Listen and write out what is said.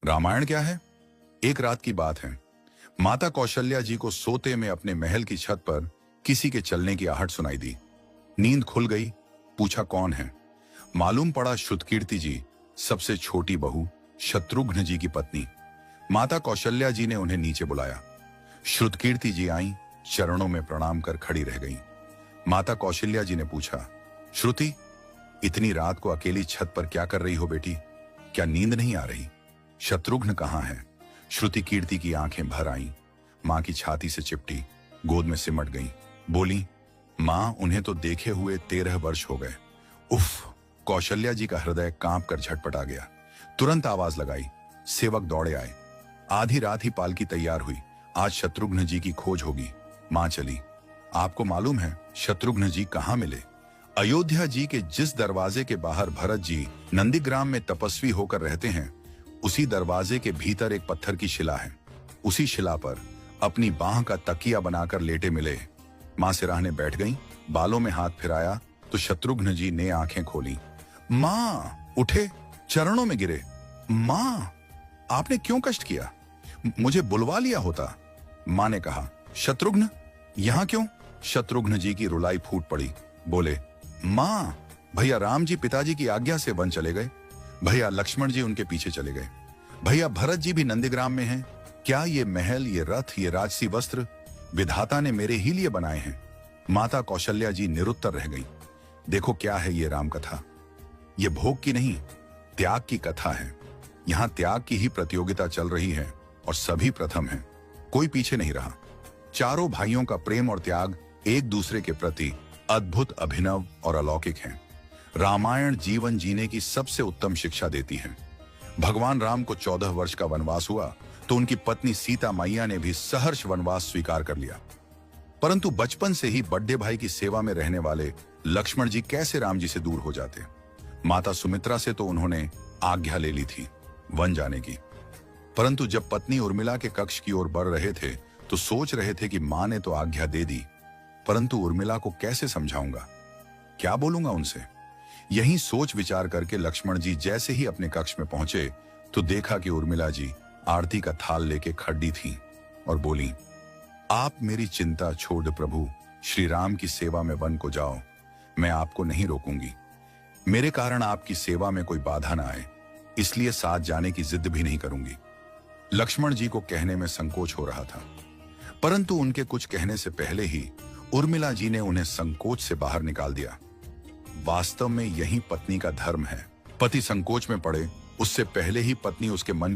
रामायण क्या है? एक रात की बात है। माता कौशल्या जी को सोते में अपने महल की छत पर किसी के चलने की आहट सुनाई दी। नींद खुल गई। पूछा कौन है? मालूम पड़ा श्रुतकीर्ति जी, सबसे छोटी बहू, शत्रुघ्न जी की पत्नी। माता कौशल्या जी ने उन्हें नीचे बुलाया। श्रुतकीर्ति जी आई, चरणों में प्रणाम कर खड़ी रह गईं। माता कौशल्या जी ने पूछा, श्रुति, इतनी रात को अकेली छत पर क्या कर रही हो बेटी? क्या नींद नहीं आ रही? शत्रुघ्न कहाँ है? श्रुति कीर्ति की आंखें भर आईं। मां की छाती से चिपटी, गोद में सिमट गईं। बोली, मां, उन्हें तो देखे हुए 13 वर्ष हो गए। उफ! कौशल्या जी का हृदय कांप कर झटपटा गया। तुरंत आवाज लगाई। सेवक दौड़े आए। आधी रात ही पालकी तैयार हुई। आज शत्रुघ्न जी की खोज होगी। मां चली। आपको मालूम है शत्रुघ्न जी कहाँ मिले? अयोध्या जी के जिस दरवाजे के बाहर भरत जी नंदीग्राम में तपस्वी होकर रहते हैं, उसी दरवाजे के भीतर एक पत्थर की शिला है। उसी शिला पर अपनी बाह का तकिया बनाकर लेटे मिले। मां सिराहने बैठ गईं, बालों में हाथ फिराया तो शत्रुघ्न जी ने आंखें खोली। मां! उठे, चरणों में गिरे। मां, आपने क्यों कष्ट किया? मुझे बुलवा लिया होता। मां ने कहा, शत्रुघ्न यहां क्यों? शत्रुघ्न जी की रुलाई फूट पड़ी। बोले, मां, भैया राम जी पिताजी की आज्ञा से वन चले गए। भैया लक्ष्मण जी उनके पीछे चले गए। भैया भरत जी भी नंदीग्राम में हैं। क्या ये महल, ये रथ, ये राजसी वस्त्र विधाता ने मेरे ही लिए बनाए हैं? माता कौशल्या जी निरुत्तर रह गई। देखो क्या है ये राम कथा। ये भोग की नहीं, त्याग की कथा है। यहां त्याग की ही प्रतियोगिता चल रही है और सभी प्रथम हैं। कोई पीछे नहीं रहा। चारों भाइयों का प्रेम और त्याग एक दूसरे के प्रति अद्भुत, अभिनव और अलौकिक है। रामायण जीवन जीने की सबसे उत्तम शिक्षा देती है। भगवान राम को 14 वर्ष का वनवास हुआ तो उनकी पत्नी सीता मैया ने भी सहर्ष वनवास स्वीकार कर लिया। परंतु बचपन से ही बड़े भाई की सेवा में रहने वाले लक्ष्मण जी कैसे राम जी से दूर हो जाते? माता सुमित्रा से तो उन्होंने आज्ञा ले ली थी वन जाने की। परंतु जब पत्नी उर्मिला के कक्ष की ओर बढ़ रहे थे तो सोच रहे थे कि मां ने तो आज्ञा दे दी, परंतु उर्मिला को कैसे समझाऊंगा, क्या बोलूंगा उनसे? यही सोच विचार करके लक्ष्मण जी जैसे ही अपने कक्ष में पहुंचे तो देखा कि उर्मिला जी आरती का थाल लेके खड़ी थीं और बोली, आप मेरी चिंता छोड़ प्रभु, श्री राम की सेवा में वन को जाओ। मैं आपको नहीं रोकूंगी। मेरे कारण आपकी सेवा में कोई बाधा ना आए, इसलिए साथ जाने की जिद भी नहीं करूंगी। लक्ष्मण जी को कहने में संकोच हो रहा था, परंतु उनके कुछ कहने से पहले ही उर्मिला जी ने उन्हें संकोच से बाहर निकाल दिया। वास्तव में यही पत्नी का धर्म है। पति संकोच में पड़े उससे पहले ही पत्नी उसके मन की